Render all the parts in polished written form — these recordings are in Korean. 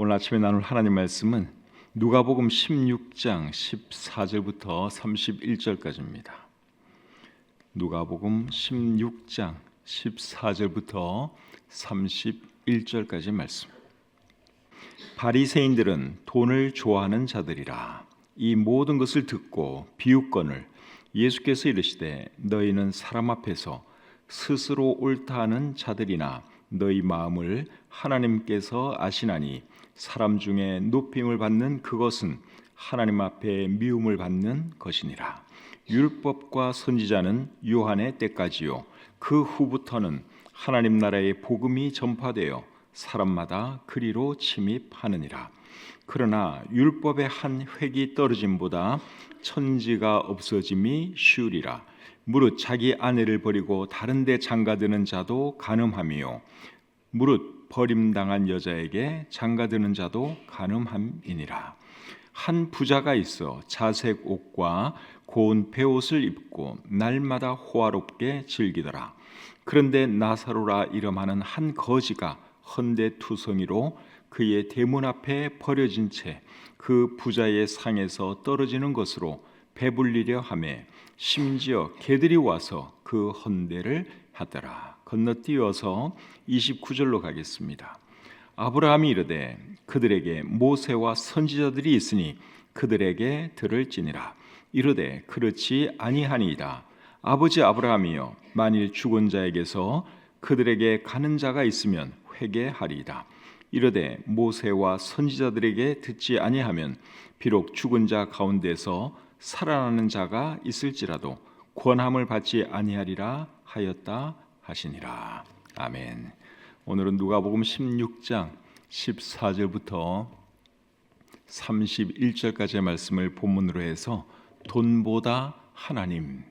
오늘 아침에 나눌 하나님 말씀은 누가복음 16장 14절부터 31절까지입니다. 누가복음 16장 14절부터 31절까지 말씀. 바리새인들은 돈을 좋아하는 자들이라. 이 모든 것을 듣고 비웃거늘 예수께서 이르시되 너희는 사람 앞에서 스스로 옳다 하는 자들이나 너희 마음을 하나님께서 아시나니 사람 중에 높임을 받는 그것은 하나님 앞에 미움을 받는 것이니라. 율법과 선지자는 요한의 때까지요 그 후부터는 하나님 나라의 복음이 전파되어 사람마다 그리로 침입하느니라. 그러나 율법의 한 획이 떨어짐보다 천지가 없어짐이 쉬우리라. 무릇 자기 아내를 버리고 다른 데 장가드는 자도 간음함이요 무릇 버림당한 여자에게 장가드는 자도 간음함이니라. 한 부자가 있어 자색 옷과 고운 베옷을 입고 날마다 호화롭게 즐기더라. 그런데 나사로라 이름하는 한 거지가 헌데투성이로 그의 대문 앞에 버려진 채 그 부자의 상에서 떨어지는 것으로 배불리려 하매 심지어 개들이 와서 그 헌데를 하더라. 건너뛰어서 29절로 가겠습니다. 아브라함이 이르되 그들에게 모세와 선지자들이 있으니 그들에게 들을지니라. 이르되 그렇지 아니하니이다. 아버지 아브라함이여 만일 죽은 자에게서 그들에게 가는 자가 있으면 회개하리이다. 이르되 모세와 선지자들에게 듣지 아니하면 비록 죽은 자 가운데서 살아나는 자가 있을지라도 권함을 받지 아니하리라 하였다 하시니라. 아멘. 오늘은 누가복음 16장 14절부터 31절까지의 말씀을 본문으로 해서 돈보다 하나님,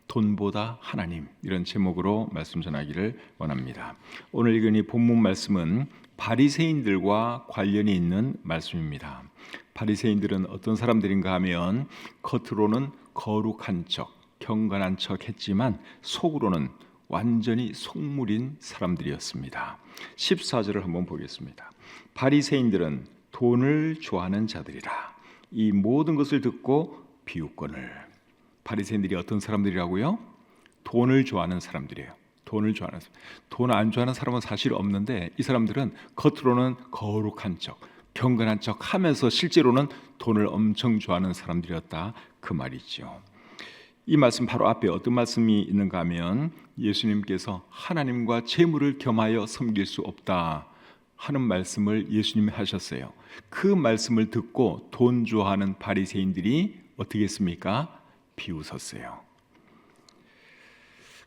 돈보다 하나님 이런 제목으로 말씀 전하기를 원합니다. 오늘 읽은 이 본문 말씀은 바리새인들과 관련이 있는 말씀입니다. 바리새인들은 어떤 사람들인가 하면 겉으로는 거룩한 척, 경건한 척 했지만 속으로는 완전히 속물인 사람들이었습니다. 14절을 한번 보겠습니다. 바리새인들은 돈을 좋아하는 자들이라. 이 모든 것을 듣고 비웃거늘. 바리새인들이 어떤 사람들이라고요? 돈을 좋아하는 사람들이에요. 돈을 좋아하는 사람. 돈 안 좋아하는 사람은 사실 없는데 이 사람들은 겉으로는 거룩한 척, 경건한 척 하면서 실제로는 돈을 엄청 좋아하는 사람들이었다 그 말이죠. 이 말씀 바로 앞에 어떤 말씀이 있는가 하면 예수님께서 하나님과 재물을 겸하여 섬길 수 없다 하는 말씀을 예수님이 하셨어요. 그 말씀을 듣고 돈 좋아하는 바리새인들이 어떻게 했습니까? 비웃었어요.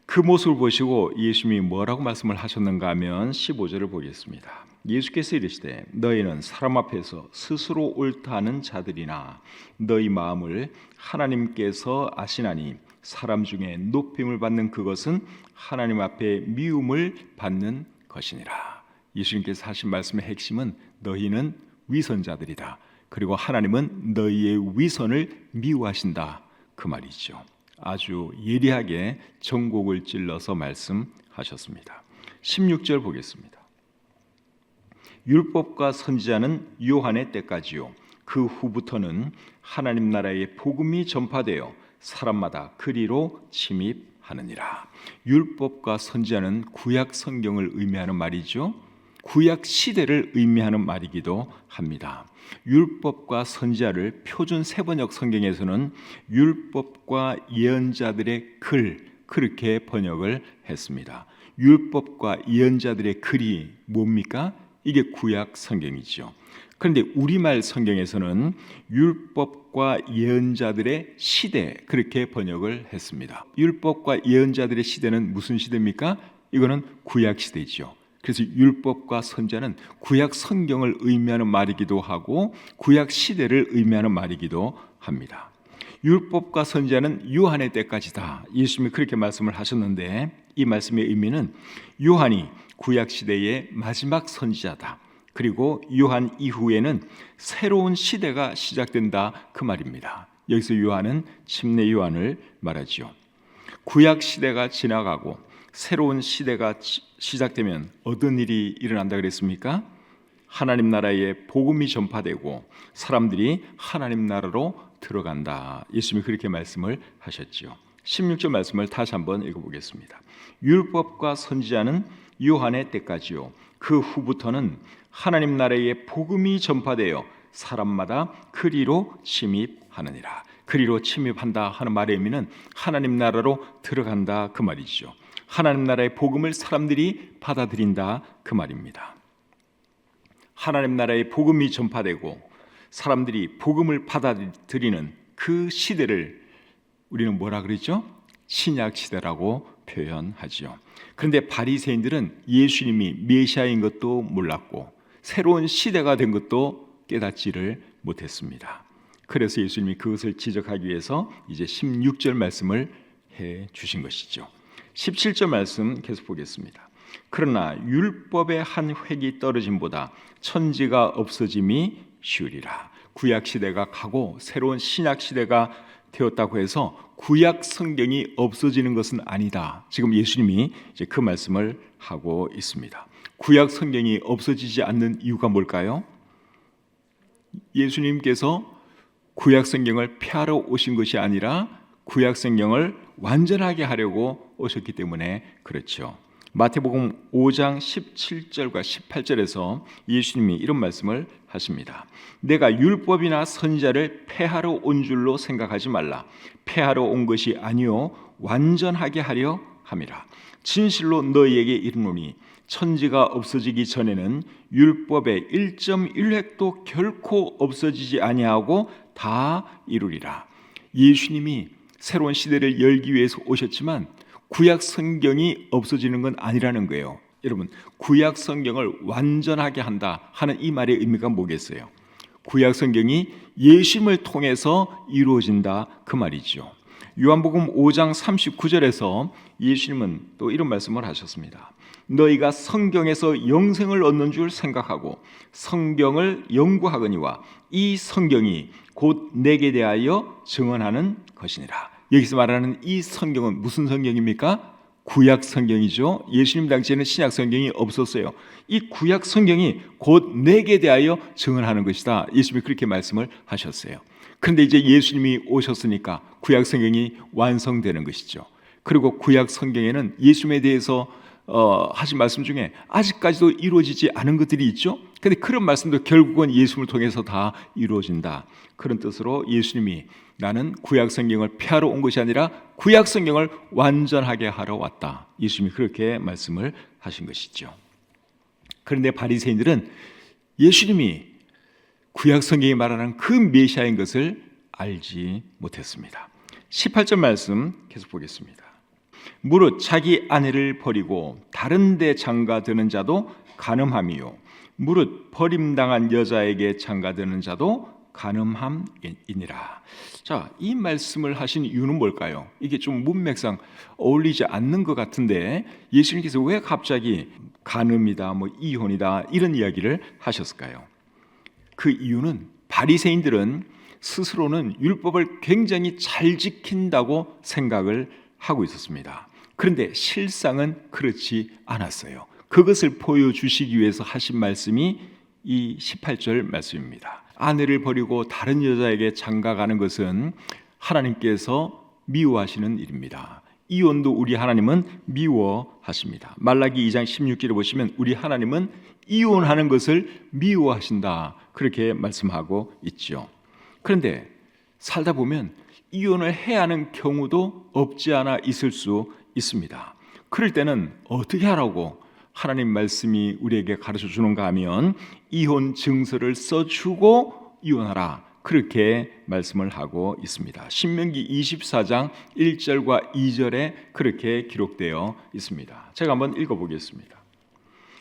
그 모습을 보시고 예수님이 뭐라고 말씀을 하셨는가 하면 15절을 보겠습니다. 예수께서 이르시되 너희는 사람 앞에서 스스로 옳다 하는 자들이나 너희 마음을 하나님께서 아시나니 사람 중에 높임을 받는 그것은 하나님 앞에 미움을 받는 것이니라. 예수님께서 하신 말씀의 핵심은 너희는 위선자들이다. 그리고 하나님은 너희의 위선을 미워하신다 그 말이죠. 아주 예리하게 전곡을 찔러서 말씀하셨습니다. 16절 보겠습니다. 율법과 선지자는 요한의 때까지요 그 후부터는 하나님 나라의 복음이 전파되어 사람마다 그리로 침입하느니라. 율법과 선지자는 구약 성경을 의미하는 말이죠. 구약 시대를 의미하는 말이기도 합니다. 율법과 선지자를 표준 세번역 성경에서는 율법과 예언자들의 글 그렇게 번역을 했습니다. 율법과 예언자들의 글이 뭡니까? 이게 구약 성경이죠. 그런데 우리말 성경에서는 율법과 예언자들의 시대 그렇게 번역을 했습니다. 율법과 예언자들의 시대는 무슨 시대입니까? 이거는 구약 시대죠. 그래서 율법과 선지자는 구약 성경을 의미하는 말이기도 하고 구약 시대를 의미하는 말이기도 합니다. 율법과 선지자는 요한의 때까지다. 예수님이 그렇게 말씀을 하셨는데 이 말씀의 의미는 요한이 구약 시대의 마지막 선지자다. 그리고 요한 이후에는 새로운 시대가 시작된다 그 말입니다. 여기서 요한은 침례 요한을 말하죠. 구약 시대가 지나가고 새로운 시대가 시작되면 어떤 일이 일어난다 그랬습니까? 하나님 나라의 복음이 전파되고 사람들이 하나님 나라로 들어간다. 예수님이 그렇게 말씀을 하셨지요. 16절 말씀을 다시 한번 읽어보겠습니다. 율법과 선지자는 요한의 때까지요, 그 후부터는 하나님 나라의 복음이 전파되어 사람마다 그리로 침입하느니라. 그리로 침입한다 하는 말의 의미는 하나님 나라로 들어간다 그 말이죠. 하나님 나라의 복음을 사람들이 받아들인다 그 말입니다. 하나님 나라의 복음이 전파되고 사람들이 복음을 받아들이는 그 시대를 우리는 뭐라 그러죠? 신약 시대라고 표현하지요. 그런데 바리새인들은 예수님이 메시아인 것도 몰랐고 새로운 시대가 된 것도 깨닫지를 못했습니다. 그래서 예수님이 그것을 지적하기 위해서 이제 16절 말씀을 해 주신 것이죠. 17절 말씀 계속 보겠습니다. 그러나 율법의 한 획이 떨어짐보다 천지가 없어짐이 쉬우리라. 구약 시대가 가고 새로운 신약 시대가 되었다고 해서 구약 성경이 없어지는 것은 아니다. 지금 예수님이 이제 그 말씀을 하고 있습니다. 구약 성경이 없어지지 않는 이유가 뭘까요? 예수님께서 구약 성경을 폐하러 오신 것이 아니라 구약 성경을 완전하게 하려고 오셨기 때문에 그렇죠. 마태복음 5장 17절과 18절에서 예수님이 이런 말씀을 하십니다. 내가 율법이나 선지자를 폐하러 온 줄로 생각하지 말라. 폐하러 온 것이 아니요 완전하게 하려 함이라. 진실로 너희에게 이르노니 천지가 없어지기 전에는 율법의 1.1획도 결코 없어지지 아니하고 다 이루리라. 예수님이 새로운 시대를 열기 위해서 오셨지만 구약 성경이 없어지는 건 아니라는 거예요. 여러분, 구약 성경을 완전하게 한다 하는 이 말의 의미가 뭐겠어요? 구약 성경이 예수님을 통해서 이루어진다 그 말이죠. 요한복음 5장 39절에서 예수님은 또 이런 말씀을 하셨습니다. 너희가 성경에서 영생을 얻는 줄 생각하고 성경을 연구하거니와 이 성경이 곧 내게 대하여 증언하는 것이니라. 여기서 말하는 이 성경은 무슨 성경입니까? 구약 성경이죠. 예수님 당시에는 신약 성경이 없었어요. 이 구약 성경이 곧 내게 대하여 증언하는 것이다. 예수님이 그렇게 말씀을 하셨어요. 그런데 이제 예수님이 오셨으니까 구약 성경이 완성되는 것이죠. 그리고 구약 성경에는 예수님에 대해서 하신 말씀 중에 아직까지도 이루어지지 않은 것들이 있죠. 그런데 그런 말씀도 결국은 예수님을 통해서 다 이루어진다. 그런 뜻으로 예수님이 나는 구약 성경을 폐하러 온 것이 아니라 구약 성경을 완전하게 하러 왔다. 예수님이 그렇게 말씀을 하신 것이죠. 그런데 바리새인들은 예수님이 구약 성경이 말하는 그 메시아인 것을 알지 못했습니다. 18절 말씀 계속 보겠습니다. 무릇 자기 아내를 버리고 다른 데 장가드는 자도 간음함이요 무릇 버림당한 여자에게 장가드는 자도 간음함이니라. 자, 이 말씀을 하신 이유는 뭘까요? 이게 좀 문맥상 어울리지 않는 것 같은데 예수님께서 왜 갑자기 간음이다, 이혼이다 이런 이야기를 하셨을까요? 그 이유는 바리새인들은 스스로는 율법을 굉장히 잘 지킨다고 생각을 하고 있었습니다. 그런데 실상은 그렇지 않았어요. 그것을 보여주시기 위해서 하신 말씀이 이 18절 말씀입니다. 아내를 버리고 다른 여자에게 장가가는 것은 하나님께서 미워하시는 일입니다. 이혼도 우리 하나님은 미워하십니다. 말라기 2장 16절에 보시면 우리 하나님은 이혼하는 것을 미워하신다 그렇게 말씀하고 있죠. 그런데 살다 보면 이혼을 해야 하는 경우도 없지 않아 있을 수 있습니다. 그럴 때는 어떻게 하라고 하나님 말씀이 우리에게 가르쳐 주는가 하면 이혼 증서를 써주고 이혼하라 그렇게 말씀을 하고 있습니다. 신명기 24장 1절과 2절에 그렇게 기록되어 있습니다. 제가 한번 읽어보겠습니다.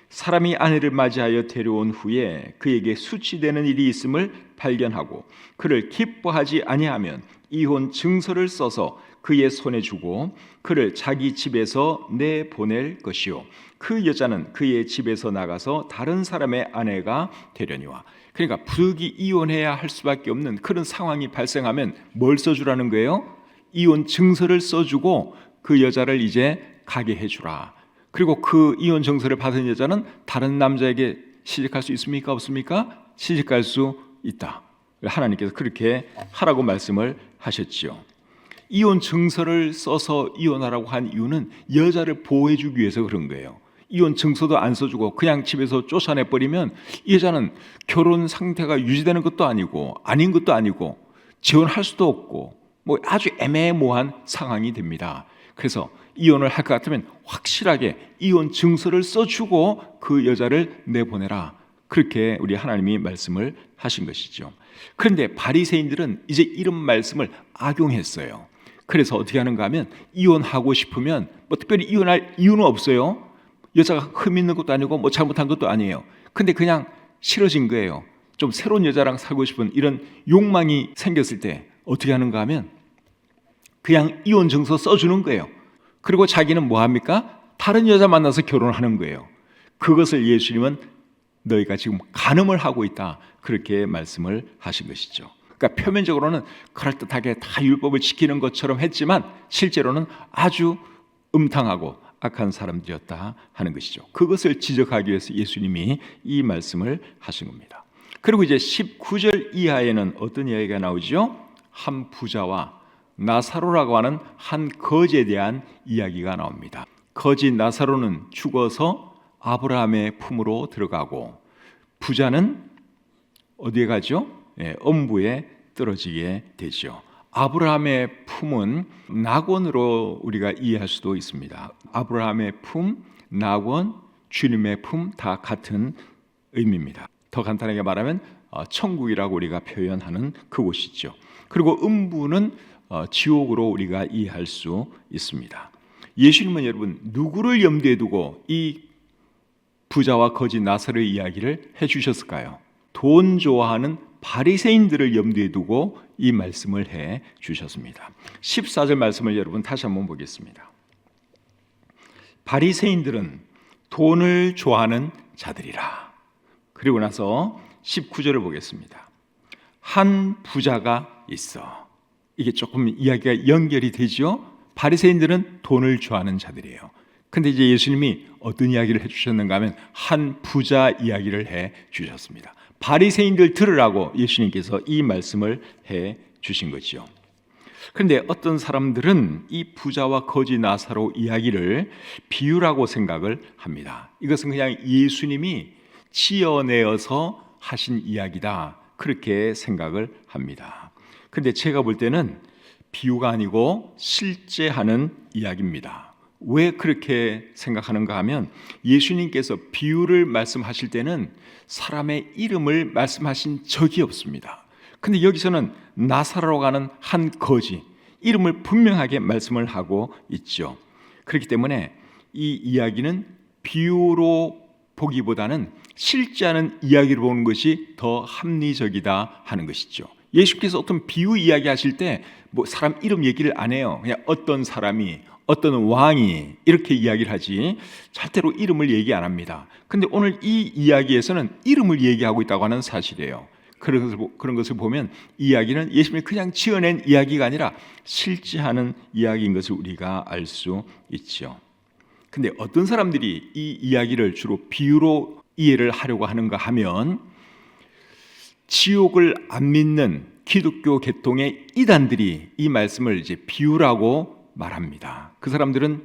사람이 아내를 맞이하여 데려온 후에 그에게 수치되는 일이 있음을 발견하고 그를 기뻐하지 아니하면 이혼 증서를 써서 그의 손에 주고 그를 자기 집에서 내보낼 것이요 그 여자는 그의 집에서 나가서 다른 사람의 아내가 되려니와. 그러니까 부득이 이혼해야 할 수밖에 없는 그런 상황이 발생하면 뭘 써주라는 거예요? 이혼 증서를 써주고 그 여자를 이제 가게 해주라. 그리고 그 이혼 증서를 받은 여자는 다른 남자에게 시집갈 수 있습니까? 없습니까? 시집갈 수 있다. 하나님께서 그렇게 하라고 말씀을 하셨지요. 이혼 증서를 써서 이혼하라고 한 이유는 여자를 보호해주기 위해서 그런 거예요. 이혼 증서도 안 써주고 그냥 집에서 쫓아내버리면 이 여자는 결혼 상태가 유지되는 것도 아니고 아닌 것도 아니고 재혼할 수도 없고 뭐 아주 애매모호한 상황이 됩니다. 그래서 이혼을 할 것 같으면 확실하게 이혼 증서를 써주고 그 여자를 내보내라. 그렇게 우리 하나님이 말씀을 하신 것이죠. 그런데 바리새인들은 이제 이런 말씀을 악용했어요. 그래서 어떻게 하는가 하면 이혼하고 싶으면 뭐 특별히 이혼할 이유는 없어요. 여자가 흠 있는 것도 아니고 뭐 잘못한 것도 아니에요. 근데 그냥 싫어진 거예요. 좀 새로운 여자랑 살고 싶은 이런 욕망이 생겼을 때 어떻게 하는가 하면 그냥 이혼 증서 써주는 거예요. 그리고 자기는 뭐 합니까? 다른 여자 만나서 결혼하는 거예요. 그것을 예수님은 너희가 지금 간음을 하고 있다. 그렇게 말씀을 하신 것이죠. 그러니까 표면적으로는 그럴듯하게 다 율법을 지키는 것처럼 했지만 실제로는 아주 음탕하고 악한 사람들이었다 하는 것이죠. 그것을 지적하기 위해서 예수님이 이 말씀을 하신 겁니다. 그리고 이제 19절 이하에는 어떤 이야기가 나오죠? 한 부자와 나사로라고 하는 한 거지에 대한 이야기가 나옵니다. 거지 나사로는 죽어서 아브라함의 품으로 들어가고 부자는 어디에 가죠? 엄부에 떨어지게 되죠. 아브라함의 품은 낙원으로 우리가 이해할 수도 있습니다. 아브라함의 품, 낙원, 주님의 품 다 같은 의미입니다. 더 간단하게 말하면 천국이라고 우리가 표현하는 그곳이죠. 그리고 음부는 지옥으로 우리가 이해할 수 있습니다. 예수님은 여러분 누구를 염두에 두고 이 부자와 거지 나사로의 이야기를 해주셨을까요? 돈 좋아하는 바리새인들을 염두에 두고 이 말씀을 해 주셨습니다. 14절 말씀을 여러분 다시 한번 보겠습니다. 바리새인들은 돈을 좋아하는 자들이라. 그리고 나서 19절을 보겠습니다. 한 부자가 있어. 이게 조금 이야기가 연결이 되죠. 바리새인들은 돈을 좋아하는 자들이에요. 근데 이제 예수님이 어떤 이야기를 해주셨는가 하면 한 부자 이야기를 해 주셨습니다. 바리새인들 들으라고 예수님께서 이 말씀을 해 주신 거죠. 그런데 어떤 사람들은 이 부자와 거지 나사로 이야기를 비유라고 생각을 합니다. 이것은 그냥 예수님이 지어내어서 하신 이야기다 그렇게 생각을 합니다. 그런데 제가 볼 때는 비유가 아니고 실제 하는 이야기입니다. 왜 그렇게 생각하는가 하면 예수님께서 비유를 말씀하실 때는 사람의 이름을 말씀하신 적이 없습니다. 근데 여기서는 나사로라고 하는 한 거지 이름을 분명하게 말씀을 하고 있죠. 그렇기 때문에 이 이야기는 비유로 보기보다는 실제 하는 이야기로 보는 것이 더 합리적이다 하는 것이죠. 예수께서 어떤 비유 이야기 하실 때 뭐 사람 이름 얘기를 안 해요. 그냥 어떤 사람이 어떤 왕이 이렇게 이야기를 하지 절대로 이름을 얘기 안 합니다. 근데 오늘 이 이야기에서는 이름을 얘기하고 있다고 하는 사실이에요. 그런 것을 보면 이 이야기는 예수님이 그냥 지어낸 이야기가 아니라 실제 하는 이야기인 것을 우리가 알 수 있죠. 근데 어떤 사람들이 이 이야기를 주로 비유로 이해를 하려고 하는가 하면 지옥을 안 믿는 기독교 계통의 이단들이 이 말씀을 이제 비유라고 말합니다. 그 사람들은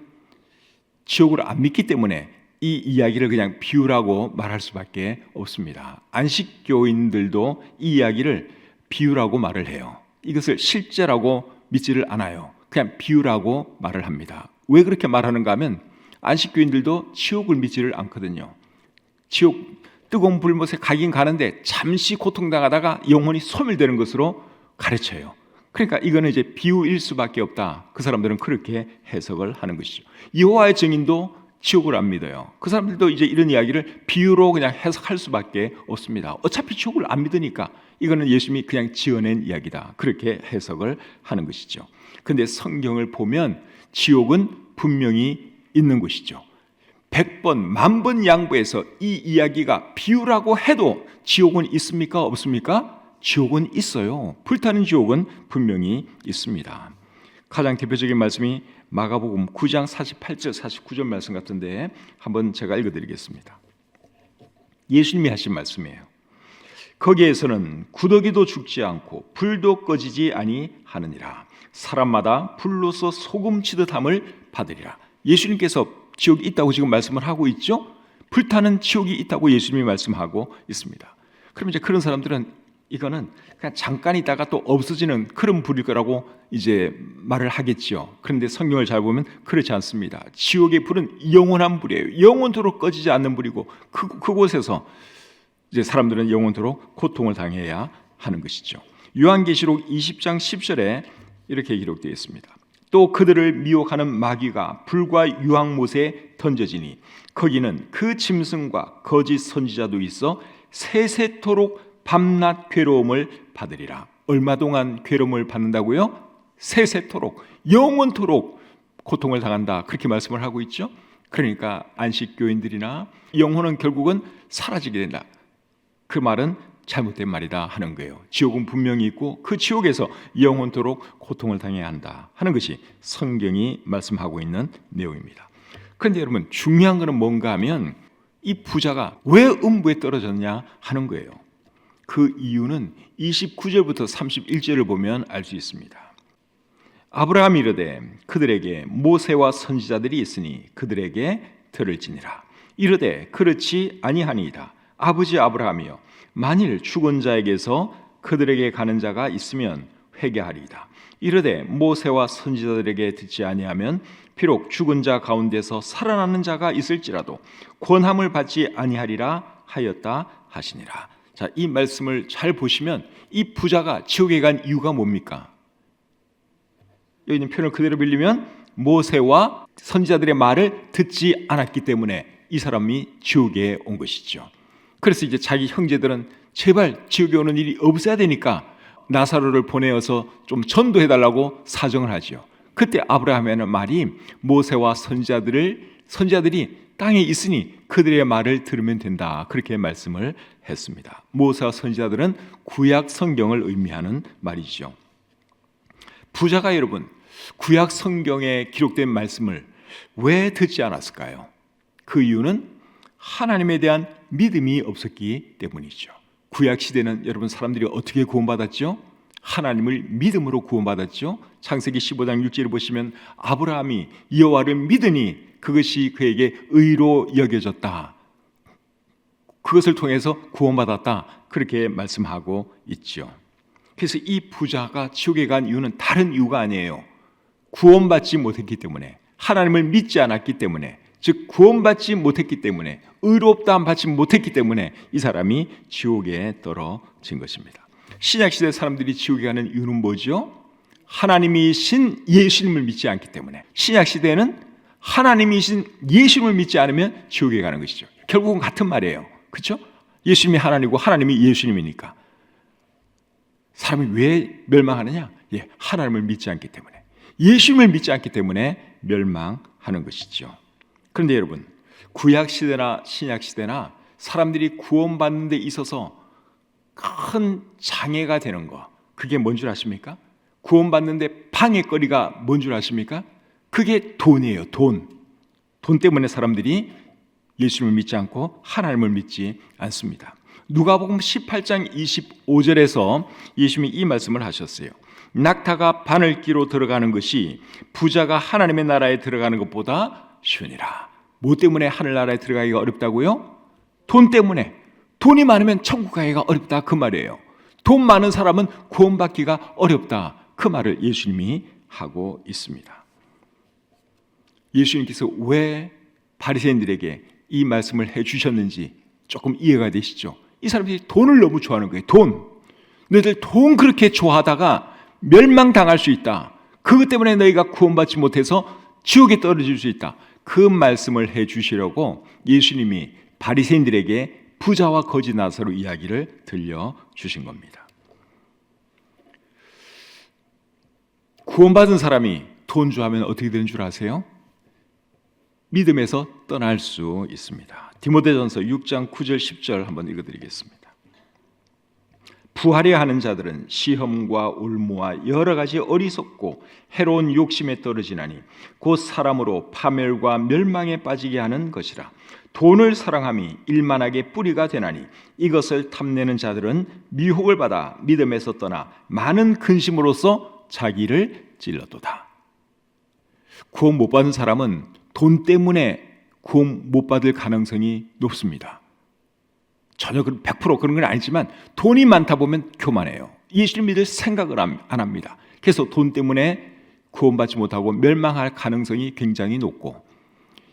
지옥을 안 믿기 때문에 이 이야기를 그냥 비유라고 말할 수밖에 없습니다. 안식교인들도 이 이야기를 비유라고 말을 해요. 이것을 실제라고 믿지를 않아요. 그냥 비유라고 말을 합니다. 왜 그렇게 말하는가 하면 안식교인들도 지옥을 믿지를 않거든요. 지옥 뜨거운 불못에 가긴 가는데 잠시 고통당하다가 영혼이 소멸되는 것으로 가르쳐요. 그러니까 이거는 이제 비유일 수밖에 없다. 그 사람들은 그렇게 해석을 하는 것이죠. 여호와의 증인도 지옥을 안 믿어요. 그 사람들도 이제 이런 이야기를 비유로 그냥 해석할 수밖에 없습니다. 어차피 지옥을 안 믿으니까 이거는 예수님이 그냥 지어낸 이야기다. 그렇게 해석을 하는 것이죠. 그런데 성경을 보면 지옥은 분명히 있는 곳이죠. 100번, 10,000번 양보해서 이 이야기가 비유라고 해도 지옥은 있습니까? 없습니까? 지옥은 있어요. 불타는 지옥은 분명히 있습니다. 가장 대표적인 말씀이 마가복음 9장 48절, 49절 말씀 같은데 한번 제가 읽어드리겠습니다. 예수님이 하신 말씀이에요. 거기에서는 구더기도 죽지 않고 불도 꺼지지 아니하느니라. 사람마다 불로서 소금치듯 함을 받으리라. 예수님께서 지옥이 있다고 지금 말씀을 하고 있죠. 불타는 지옥이 있다고 예수님이 말씀하고 있습니다. 그럼 이제 그런 사람들은 이거는 그냥 잠깐 있다가 또 없어지는 그런 불일 거라고 이제 말을 하겠지요. 그런데 성경을 잘 보면 그렇지 않습니다. 지옥의 불은 영원한 불이에요. 영원토록 꺼지지 않는 불이고 그곳에서 이제 사람들은 영원토록 고통을 당해야 하는 것이죠. 요한계시록 20장 10절에 이렇게 기록되어 있습니다. 또 그들을 미혹하는 마귀가 불과 유황못에 던져지니 거기는 그 짐승과 거짓 선지자도 있어 세세토록 밤낮 괴로움을 받으리라. 얼마 동안 괴로움을 받는다고요? 세세토록, 영원토록 고통을 당한다. 그렇게 말씀을 하고 있죠. 그러니까 안식교인들이나 영혼은 결국은 사라지게 된다. 그 말은 잘못된 말이다 하는 거예요. 지옥은 분명히 있고 그 지옥에서 영원토록 고통을 당해야 한다 하는 것이 성경이 말씀하고 있는 내용입니다. 그런데 여러분, 중요한 것은 뭔가 하면 이 부자가 왜 음부에 떨어졌냐 하는 거예요. 그 이유는 29절부터 31절을 보면 알 수 있습니다. 아브라함이 이르되 그들에게 모세와 선지자들이 있으니 그들에게 들을지니라. 이르되 그렇지 아니하니이다. 아버지 아브라함이여, 만일 죽은 자에게서 그들에게 가는 자가 있으면 회개하리이다. 이르되 모세와 선지자들에게 듣지 아니하면 비록 죽은 자 가운데서 살아나는 자가 있을지라도 권함을 받지 아니하리라 하였다 하시니라. 자, 이 말씀을 잘 보시면 이 부자가 지옥에 간 이유가 뭡니까? 여기 있는 표현을 그대로 빌리면 모세와 선지자들의 말을 듣지 않았기 때문에 이 사람이 지옥에 온 것이죠. 그래서 이제 자기 형제들은 제발 지옥에 오는 일이 없어야 되니까 나사로를 보내어서 좀 전도해달라고 사정을 하죠. 그때 아브라함이 하는 말이 모세와 선지자들이 땅에 있으니 그들의 말을 들으면 된다. 그렇게 말씀을 했습니다. 모세와 선지자들은 구약 성경을 의미하는 말이죠. 부자가 여러분, 구약 성경에 기록된 말씀을 왜 듣지 않았을까요? 그 이유는 하나님에 대한 믿음이 없었기 때문이죠. 구약 시대는 여러분 사람들이 어떻게 구원받았죠? 하나님을 믿음으로 구원받았죠. 창세기 15장 6절을 보시면 아브라함이 여호와를 믿으니 그것이 그에게 의로 여겨졌다. 그것을 통해서 구원받았다. 그렇게 말씀하고 있죠. 그래서 이 부자가 지옥에 간 이유는 다른 이유가 아니에요. 구원받지 못했기 때문에, 하나님을 믿지 않았기 때문에, 즉 구원받지 못했기 때문에, 의롭다함 받지 못했기 때문에 이 사람이 지옥에 떨어진 것입니다. 신약시대 사람들이 지옥에 가는 이유는 뭐죠? 하나님이신 예수님을 믿지 않기 때문에. 신약시대에는 하나님이신 예수님을 믿지 않으면 지옥에 가는 것이죠. 결국은 같은 말이에요. 그렇죠? 예수님이 하나님이고 하나님이 예수님이니까. 사람이 왜 멸망하느냐? 하나님을 믿지 않기 때문에, 예수님을 믿지 않기 때문에 멸망하는 것이죠. 그런데 여러분, 구약시대나 신약시대나 사람들이 구원받는 데 있어서 큰 장애가 되는 거, 그게 뭔 줄 아십니까? 구원받는 데 방해거리가 뭔 줄 아십니까? 그게 돈이에요. 돈 때문에 사람들이 예수님을 믿지 않고 하나님을 믿지 않습니다. 누가복음 18장 25절에서 예수님이 이 말씀을 하셨어요. 낙타가 바늘기로 들어가는 것이 부자가 하나님의 나라에 들어가는 것보다 쉬우니라. 뭐 때문에 하늘나라에 들어가기가 어렵다고요? 돈 때문에. 돈이 많으면 천국 가기가 어렵다 그 말이에요. 돈 많은 사람은 구원받기가 어렵다 그 말을 예수님이 하고 있습니다. 예수님께서 왜 바리새인들에게 이 말씀을 해주셨는지 조금 이해가 되시죠? 이 사람들이 돈을 너무 좋아하는 거예요. 돈. 너희들 돈 그렇게 좋아하다가 멸망당할 수 있다. 그것 때문에 너희가 구원받지 못해서 지옥에 떨어질 수 있다. 그 말씀을 해주시려고 예수님이 바리새인들에게 부자와 거지 나사로 이야기를 들려주신 겁니다. 구원받은 사람이 돈 좋아하면 어떻게 되는 줄 아세요? 믿음에서 떠날 수 있습니다. 디모데전서 6장 9절 10절 한번 읽어드리겠습니다. 구하려 하는 자들은 시험과 올무와 여러 가지 어리석고 해로운 욕심에 떨어지나니 곧 사람으로 파멸과 멸망에 빠지게 하는 것이라. 돈을 사랑함이 일만하게 뿌리가 되나니 이것을 탐내는 자들은 미혹을 받아 믿음에서 떠나 많은 근심으로써 자기를 찔렀도다. 구원 못 받은 사람은 돈 때문에 구원 못 받을 가능성이 높습니다. 전혀 100% 그런 건 아니지만 돈이 많다 보면 교만해요. 예수를 믿을 생각을 안 합니다. 그래서 돈 때문에 구원받지 못하고 멸망할 가능성이 굉장히 높고,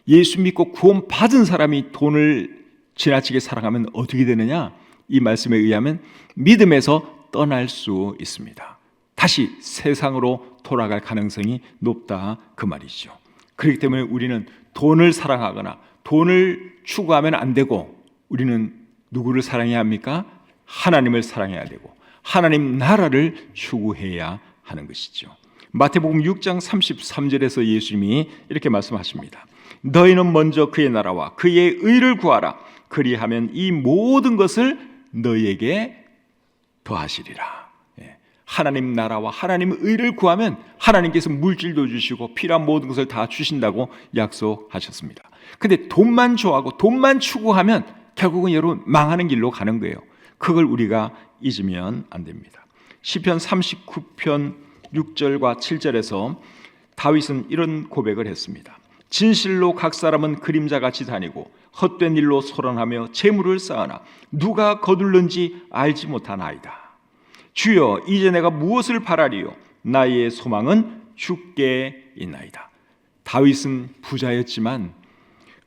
예수 믿고 구원받은 사람이 돈을 지나치게 사랑하면 어떻게 되느냐? 이 말씀에 의하면 믿음에서 떠날 수 있습니다. 다시 세상으로 돌아갈 가능성이 높다 그 말이죠. 그렇기 때문에 우리는 돈을 사랑하거나 돈을 추구하면 안 되고, 우리는 누구를 사랑해야 합니까? 하나님을 사랑해야 되고 하나님 나라를 추구해야 하는 것이죠. 마태복음 6장 33절에서 예수님이 이렇게 말씀하십니다. 너희는 먼저 그의 나라와 그의 의를 구하라. 그리하면 이 모든 것을 너희에게 더하시리라. 하나님 나라와 하나님의 의를 구하면 하나님께서 물질도 주시고 필요한 모든 것을 다 주신다고 약속하셨습니다. 근데 돈만 좋아하고 돈만 추구하면 결국은 여러분 망하는 길로 가는 거예요. 그걸 우리가 잊으면 안 됩니다. 시편 39편 6절과 7절에서 다윗은 이런 고백을 했습니다. 진실로 각 사람은 그림자같이 다니고 헛된 일로 소란하며 재물을 쌓으나 누가 거둘는지 알지 못하나이다. 주여, 이제 내가 무엇을 바라리요? 나의 소망은 주께 있나이다. 다윗은 부자였지만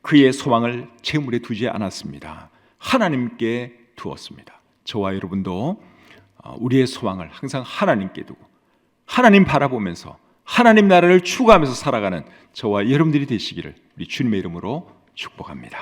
그의 소망을 재물에 두지 않았습니다. 하나님께 두었습니다. 저와 여러분도 우리의 소망을 항상 하나님께 두고 하나님 바라보면서 하나님 나라를 추구하면서 살아가는 저와 여러분들이 되시기를 우리 주님의 이름으로 축복합니다.